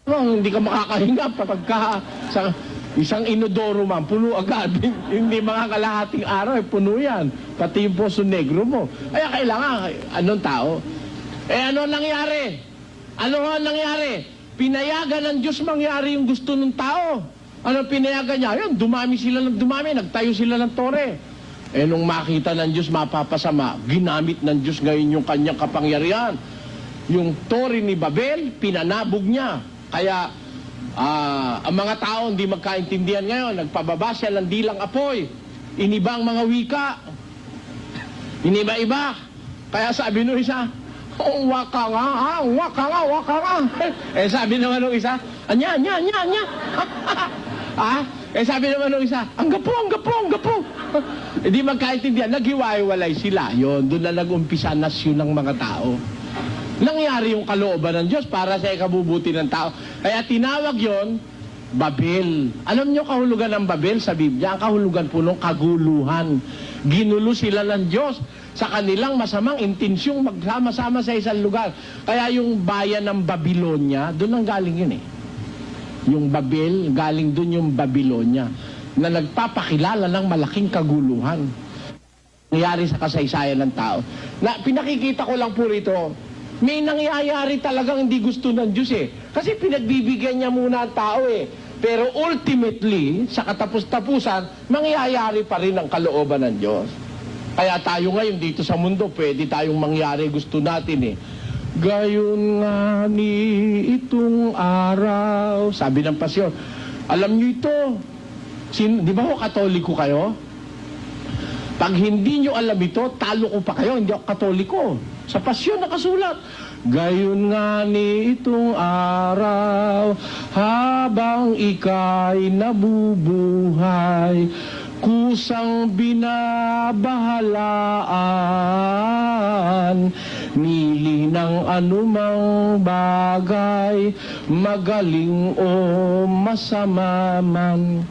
hindi ka makakahinga pagka sa isang inodoro man, puno agad. Hindi mga kalahating araw, puno yan. Pati yung Poso Negro mo. Kaya kailangan, anong tao? Ano nangyari? Ano nga nangyari? Pinayagan ng Diyos mangyari yung gusto ng tao. Ano pinayagan niya? Ayun, dumami sila ng dumami, nagtayo sila ng tore. Nung makita ng Diyos mapapasama, ginamit ng Diyos ngayon yung kanyang kapangyarihan. Yung tore ni Babel, pinanabog niya. Kaya, ang mga tao hindi magkaintindihan ngayon, nagpababa siya ng dilang apoy. Inibang mga wika. Iniba-iba. Kaya sabi nung isa, waka nga. Sabi naman nung isa, anya. Sabi naman nung isa, ang gapo. Hindi magkaintindihan, naghiwa-hiwalay sila. Yun, doon na nag-umpisa nasyon ng mga tao. Nangyari yung kalooban ng Diyos para sa ikabubuti ng tao. Kaya tinawag yon Babel. Alam nyo kahulugan ng Babel sa Biblia? Ang kahulugan po ng kaguluhan. Ginulo sila ng Diyos sa kanilang masamang intensyong magsama-sama sa isang lugar. Kaya yung bayan ng Babylonia, doon ang galing yun Yung Babel, galing doon yung Babylonia na nagpapakilala ng malaking kaguluhan. Nangyari sa kasaysayan ng tao. Pinakikita ko lang po rito, may nangyayari talagang hindi gusto ng Diyos Kasi pinagbibigyan niya muna ang tao Pero ultimately, sa katapos-tapusan, mangyayari pa rin ang kalooban ng Diyos. Kaya tayo ngayon dito sa mundo, pwede tayong mangyari gusto natin Gayon nga ni itong araw. Sabi ng pasyon, alam niyo ito, di ba Katoliko kayo? Pag hindi nyo alam ito, talo ko pa kayo, hindi ako Katoliko. Sa pasyon nakasulat, gayon nga ni itong araw, habang ika'y nabubuhay, kusang binabahalaan, nili ng anumang bagay, magaling o masama man.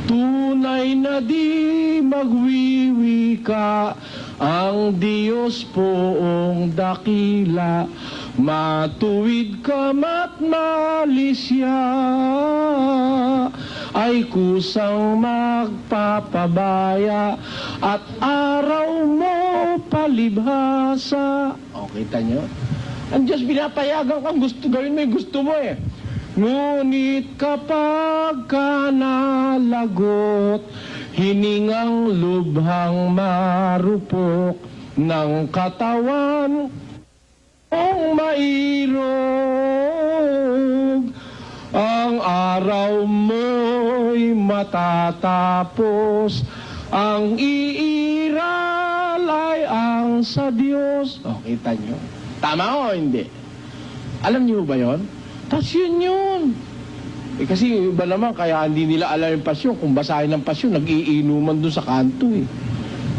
Tunay na di magwiwika, ang Diyos poong dakila, matuwid ka mat malisya, ay kusang magpapabaya at araw mo palibhasa. O, kita nyo? Ang Diyos pinapayagan kang gusto, gawin mo yung gusto mo eh. Ngunit kapag ka nalagot, hiningang lubhang marupok ng katawan mong mairog, ang araw mo'y matatapos, ang iiral ay ang sa Diyos. O, kita nyo? Tama o hindi? Alam niyo ba yon? Pasyon yun. Eh, kasi iba naman, kaya hindi nila alam yung pasyon. Kung basahin ng pasyon, nag-iinuman doon sa kanto eh.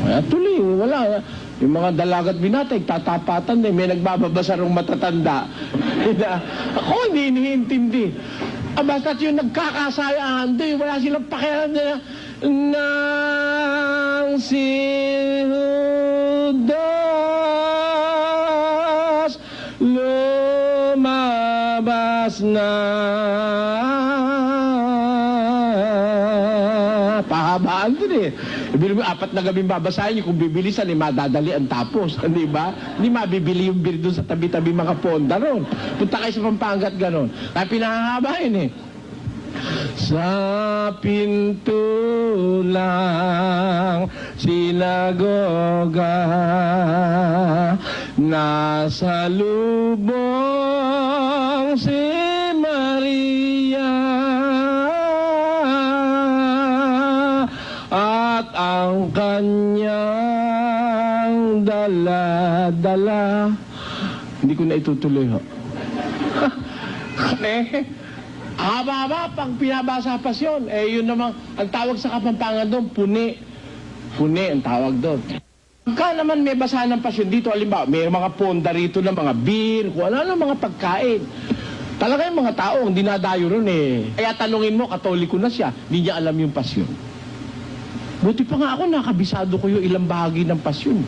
Kaya tuloy, wala. Yung mga dalagat binatay, tatapatan eh. May nagbababasa rong matatanda. Ako hindi iniintindi. Basta't yung nagkakasayaan doon, wala silang pakialam na nang sinudos lumabas na. Pahabaan din eh. Ibig mo, 4 na gabing babasahin niyo, kung bibilisan, madadali ang tapos. Di ba? Hindi mabibili yung beer doon sa tabi-tabi mga ponda ron. Punta kayo sa Pampangat ganon. Kaya pinahahabain eh. Sa pinto lang sinagoga, nasa lubong si Maria, at ang kanyang dala-dala. Hindi ko na itutuloy ho. Haba-haba pag pinabasa pasyon. Eh yun naman, ang tawag sa Kapampangan doon, puni. Puni ang tawag doon. Pagka naman may basahan ng pasyon dito, halimbawa, may mga ponda rito ng mga beer, kung ano mga pagkain. Talaga yung mga tao, ang dinadayo ron eh. Kaya tanungin mo, Katoliko na siya, hindi niya alam yung pasyon. Buti pa nga ako, nakabisado ko yung ilang bahagi ng pasyon.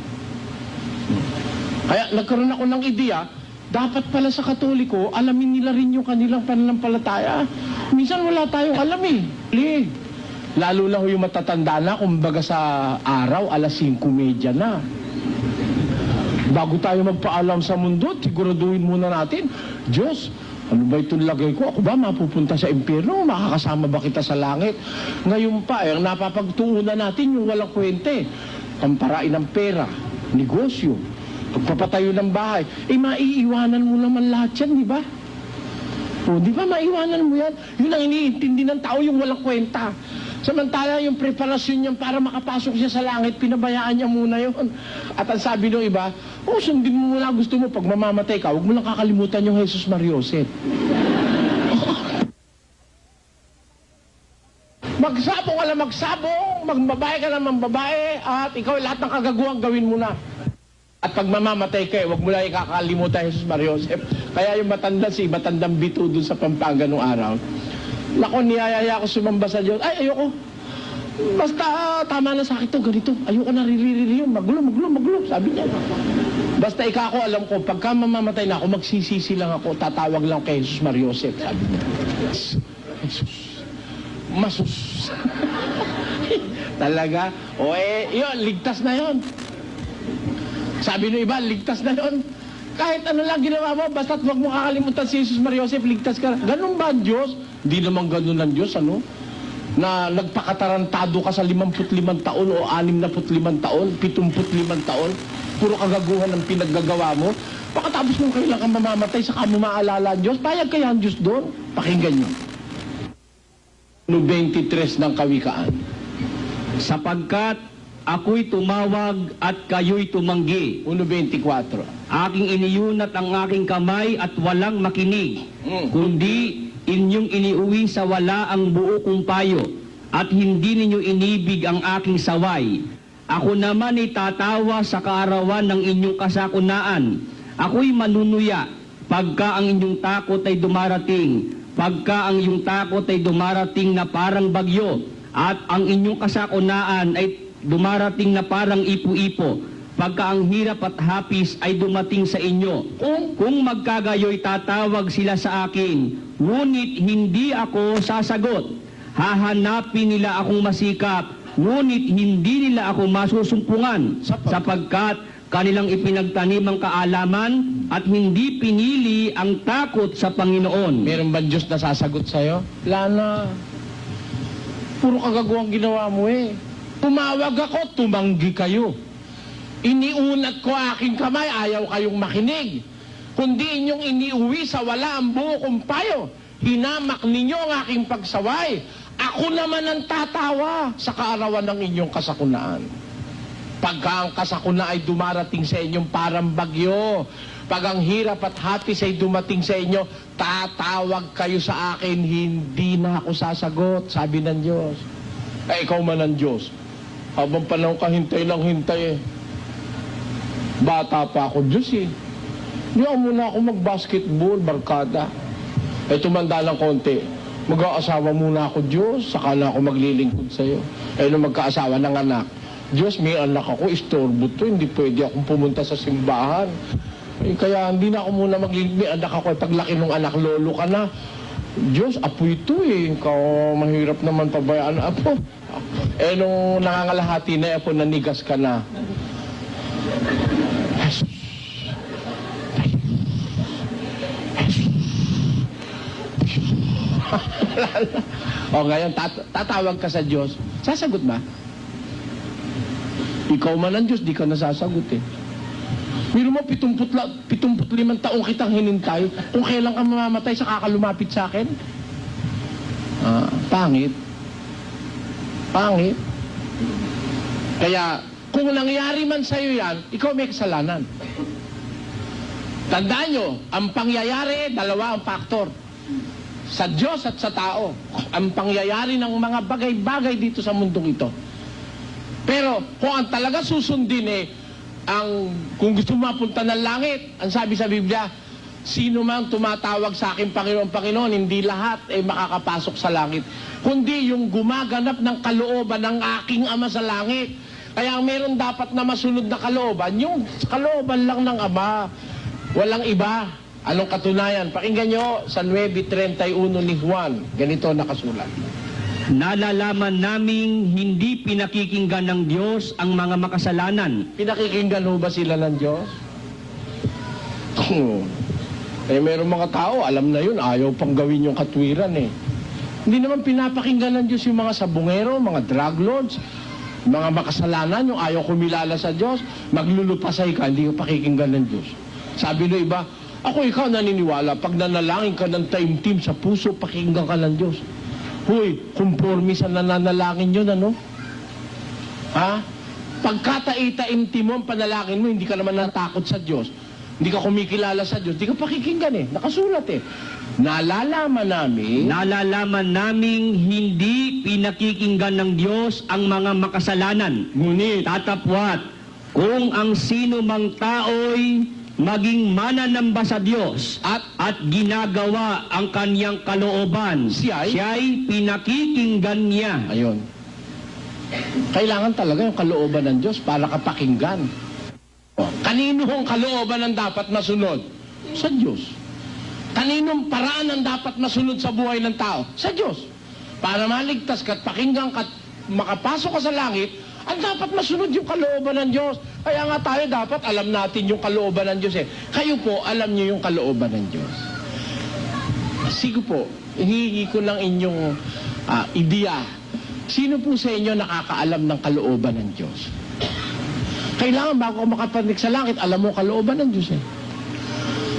Kaya nagkaroon ako ng ideya, dapat pala sa Katoliko, alamin nila rin yung kanilang pananampalataya. Minsan wala tayong alam eh. Lalo lang yung matatanda na, kumbaga sa araw, 5:30 na. Bago tayo magpaalam sa mundo, siguraduhin muna natin, Diyos, ano ba itong lagay ko? Ako ba mapupunta sa impyerno? Makakasama ba kita sa langit? Ngayon pa, ang napapagtuunan natin yung walang kwente. Pamparain ng pera, negosyo, pagpapatayo ng bahay. Eh, maiiwanan mo naman lahat yan, di ba? O, di ba maiiwanan mo yan? Yun ang iniintindi ng tao, yung walang kwenta. Samantala, yung preparasyon niya para makapasok siya sa langit, pinabayaan niya muna yun. At ang sabi ng iba, sundin mo muna gusto mo, pag mamamatay ka, huwag mo lang kakalimutan yung Jesus Mariosep. Magsabong ka lang magsabong, magbabae ka lang magbabae, at ikaw lahat ng kagaguhan gawin mo na. At pag mamamatay ka, huwag mo lang ikakalimutan Jesus Mariosep. Kaya yung matandang bito dun sa Pampanga nung araw, nako, niyayaya ko sumamba sa Diyos. Ay, ayoko. Basta, tama na sa akin to, ganito. Ayoko na ririri yun. Magulo, sabi niya. Basta ako, alam ko, pagka mamamatay na ako, magsisisi lang ako, tatawag lang kay Jesus Mariosep, sabi niya. Jesus. Masus. Talaga. Yun, ligtas na yun. Sabi ng iba, ligtas na yun. Kahit ano lang ginawa mo, basta't huwag mo kakalimutan si Jesus Mariosep, ligtas ka. Ganun ba ang Diyos? Hindi naman ganun ang Diyos, ano? Na nagpakatarantado ka sa 55 taon o 65 taon, 75 taon, puro kagaguhan ang pinaggagawa mo. Pagkatapos mong kailan kang mamamatay, saka mo maalala ang Diyos, payag kaya ang Diyos doon? Pakinggan nyo. 23 ng Kawikaan. Sapagkat ako'y tumawag at kayo'y tumanggi. 1:24. Aking iniyunat ang aking kamay at walang makinig, kundi inyong iniuwi sa wala ang buo kong payo, at hindi ninyo inibig ang aking saway. Ako naman ay tatawa sa kaarawan ng inyong kasakunaan. Ako'y manunuya pagka ang inyong takot ay dumarating, pagka ang inyong takot ay dumarating na parang bagyo, at ang inyong kasakunaan ay dumarating na parang ipo-ipo. pagka ang hirap at hapis ay dumating sa inyo. Kung magkagayoy tatawag sila sa akin, ngunit hindi ako sasagot. Hahanapin nila akong masikap, ngunit hindi nila ako masusumpungan, sapagkat kanilang ipinagtanim ang kaalaman at hindi pinili ang takot sa Panginoon. Meron ba Diyos na sasagot sa'yo? Wala na. Puro kagagawang ginawa mo eh. Tumawag ako, tumanggi kayo. Iniunat ko aking kamay, ayaw kayong makinig. Kundi inyong iniuwi sa wala ang buo kong payo. Hinamak ninyo ang aking pagsaway. Ako naman ang tatawa sa kaarawan ng inyong kasakunaan. Pagka ang kasakuna ay dumarating sa inyong parang bagyo, pag ang hirap at hapis ay dumating sa inyo, tatawag kayo sa akin, hindi na ako sasagot, sabi ng Diyos. Eh, ikaw man ang Diyos. Habang panahon ka, hintay lang hintay eh. Bata pa ako, Diyos eh. Hindi ako muna ako mag-basketball, barkada. Eh, tumanda lang konti. Mag-aasawa muna ako, Diyos, saka na ako maglilingkod sa'yo. Eh, nung magkaasawa ng anak, Diyos, may anak ako, istorbo to, hindi pwede akong pumunta sa simbahan. Eh, kaya hindi na ako muna maglilingkod, may anak ako, paglaki ng anak, lolo ka na. Diyos, apo ito eh, mahirap naman pabayaan na apo. Eh, nung nangangalahati na apo, nanigas ka na. O ngayon, tatawag ka sa Diyos, sasagot ba? Ikaw man ang Diyos, di ka nasasagot eh. Pero mo, 75 taong kitang hinintay, kung kailan ka mamamatay, saka ka lumapit sa akin? Pangit. Pangit. Kaya, kung nangyari man sa'yo yan, ikaw may kasalanan. Tandaan nyo, ang pangyayari, dalawa ang faktor. Sa Diyos at sa tao. Ang pangyayari ng mga bagay-bagay dito sa mundong ito. Pero, kung ang talaga susundin kung gusto mo mapunta ng langit, ang sabi sa Biblia, sino mang tumatawag sa akin Panginoon, Panginoon, hindi lahat ay makakapasok sa langit. Kundi yung gumaganap ng kalooban ng aking Ama sa langit. Kaya meron dapat na masunod na kalooban, yung kalooban lang ng Ama. Walang iba. Anong katunayan? Pakinggan nyo sa 9:31 ni Juan. Ganito nakasulat. Nalalaman naming hindi pinakikinggan ng Diyos ang mga makasalanan. Pinakikinggan ho ba sila ng Diyos? Eh, meron mga tao, alam na yun, ayaw pang gawin yung katwiran eh. Hindi naman pinapakinggan ng Diyos yung mga sabungero, mga drug lords, mga makasalanan, yung ayaw kumilala sa Diyos, maglulupasay ka, hindi ka pakikinggan ng Diyos. Sabi ng iba, ako ikaw naniniwala, pag nanalangin ka ng taimtim sa puso, pakinggan ka ng Diyos. Huy, conforme sa nananalangin yun, ano? Ha? Pagkataimtim mo ang panalangin mo, hindi ka naman natakot sa Diyos. Hindi ka kumikilala sa Diyos, hindi ka pakikinggan eh. Nakasulat eh. Nalalaman naming hindi pinakikinggan ng Diyos ang mga makasalanan. Ngunit, Tatapwat, kung ang sino mang tao'y maging mananamba sa Diyos at ginagawa ang kanyang kalooban, siya'y pinakikinggan niya. ayun. Kailangan talaga yung kalooban ng Diyos para kapakinggan. Kanino ang kalooban ang dapat masunod? Sa Diyos. Kaninong paraan ang dapat masunod sa buhay ng tao? Sa Diyos. Para maligtas ka at pakinggan ka at makapasok ka sa langit, ang dapat masunod yung kalooban ng Diyos. Kaya nga tayo dapat alam natin yung kalooban ng Diyos eh. Kayo po, alam niyo yung kalooban ng Diyos. Sige po, hihingi ko lang inyong ideya. Sino po sa inyo nakakaalam ng kalooban ng Diyos? Kailangan bago ka makapanig sa langit, alam mo kalooban ng Diyos eh.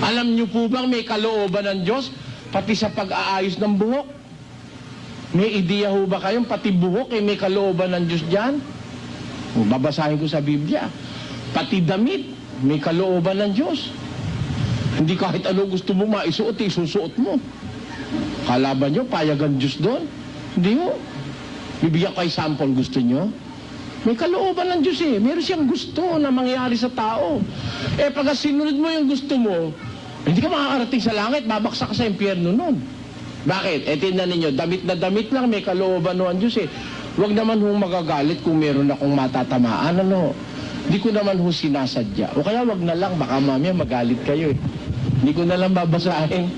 Alam niyo po bang may kalooban ng Diyos pati sa pag-aayos ng buhok? May ideya ho ba kayong pati buhok eh may kalooban ng Diyos dyan? Babasahin ko sa Biblia. Pati damit, may kalooban ng Diyos. Hindi kahit ano gusto mo maisuot, isusuot mo. Kalaban nyo, payagan Diyos doon? Hindi ho. Bibigyan kayo sample, gusto nyo? May kalooban ng Diyos eh. Meron siyang gusto na mangyari sa tao. Eh pag sinunod mo yung gusto mo, hindi ka makakarating sa langit, babaksak ka sa impyerno nun. Bakit? Eh tingnan ninyo, damit na damit lang, may kalooban ng Diyos eh. Huwag naman hong magagalit kung meron akong matatamaan, ano. Di ko naman ho sinasadya. O kaya wag na lang, baka mamaya magalit kayo eh. Hindi ko na lang babasahin.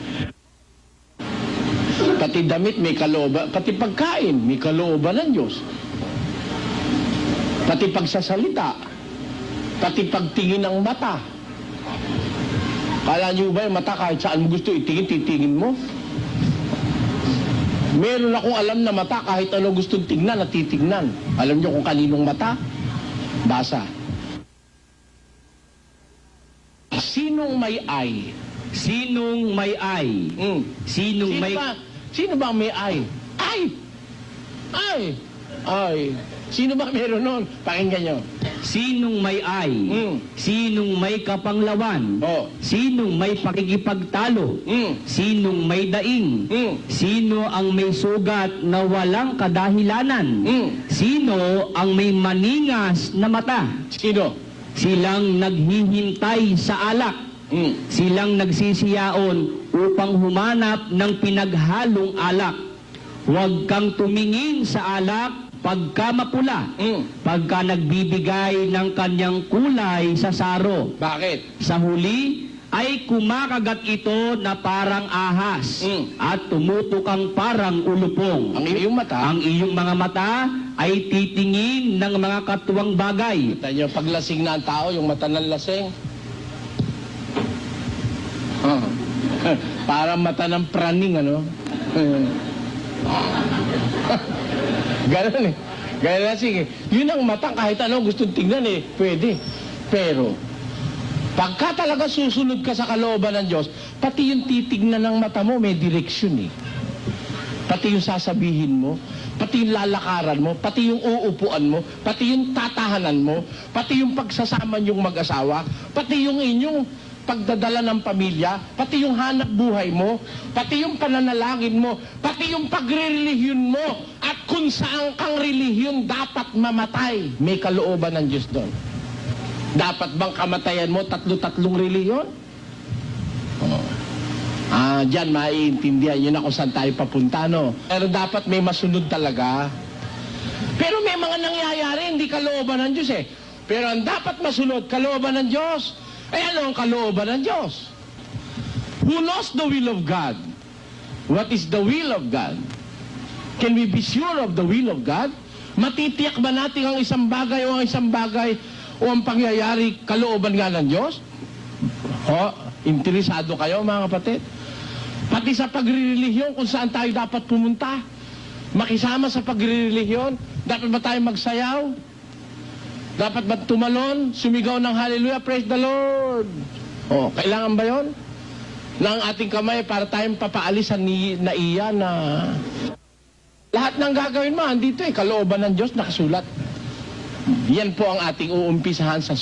Pati damit may kalooban, pati pagkain may kalooban ng Diyos. Pati pagsasalita, pati pagtingin ng mata. Kala niyo ba yung mata kahit saan mo gusto itingin, titingin mo? Meron akong alam na mata kahit ano gustong tingnan, natitignan. Alam niyo kung kaninong mata? Basa. Sinong may eye? Sinong may eye? Sinong may... Sino ba ang may eye? Ay! Ay! Ay! Sino ba meron nun? Pakinggan nyo. Sinong may eye? Sinong may kapanglawan? Oh. Sinong may pakikipagtalo? Sinong may daing? Sino ang may sugat na walang kadahilanan? Sino ang may maningas na mata? Sino? Silang naghihintay sa alak. Silang nagsisiyaon upang humanap ng pinaghalong alak. Huwag kang tumingin sa alak pagka mapula, pagka nagbibigay ng kanyang kulay sa saro. Bakit? Sa huli ay kumakagat ito na parang ahas at tumutukang parang ulupong. Ang iyong mata? Ang iyong mga mata ay titingin ng mga katuwang bagay. Kita nyo, paglasing na ang tao, yung mata ng lasing. Parang mata ng praning, ano? Ganon eh. Ganon na sige. Yun ang mata, kahit ano gustong tingnan eh. Pwede. Pero, pagka talaga susunod ka sa kalooban ng Diyos, pati yung titignan ng mata mo, may direksyon eh. Pati yung sasabihin mo, pati yung lalakaran mo, pati yung uupuan mo, pati yung tatahanan mo, pati yung pagsasama yung mag-asawa, pati yung inyong pagdadala ng pamilya, pati yung hanap buhay mo, pati yung pananalangin mo, pati yung pagre-relihiyon mo, at kung saan kang relihiyon dapat mamatay, may kalooban ng Diyos doon. Dapat bang kamatayan mo tatlo-tatlong relihiyon? Diyan maiintindihan yun na kung saan tayo papunta, no? Pero dapat may masunod talaga. Pero may mga nangyayari, hindi kalooban ng Diyos eh. Pero ang dapat masunod, kalooban ng Diyos. Eh ano ang kalooban ng Diyos? Who knows the will of God? What is the will of God? Can we be sure of the will of God? Matitiyak ba natin ang isang bagay o ang pangyayari kalooban nga ng Diyos? Interesado kayo mga kapatid? Pati sa pagre-relihiyon kung saan tayo dapat pumunta. Makisama sa pagre-relihiyon. Dapat ba tayo magsayaw? Dapat ba tumalon, sumigaw ng hallelujah, praise the Lord? Kailangan ba yon? Na ang ating kamay para tayong papaalis sa naiya na... Lahat ng gagawin mo, andito kalooban ng Diyos nakasulat. Yan po ang ating uumpisahan sa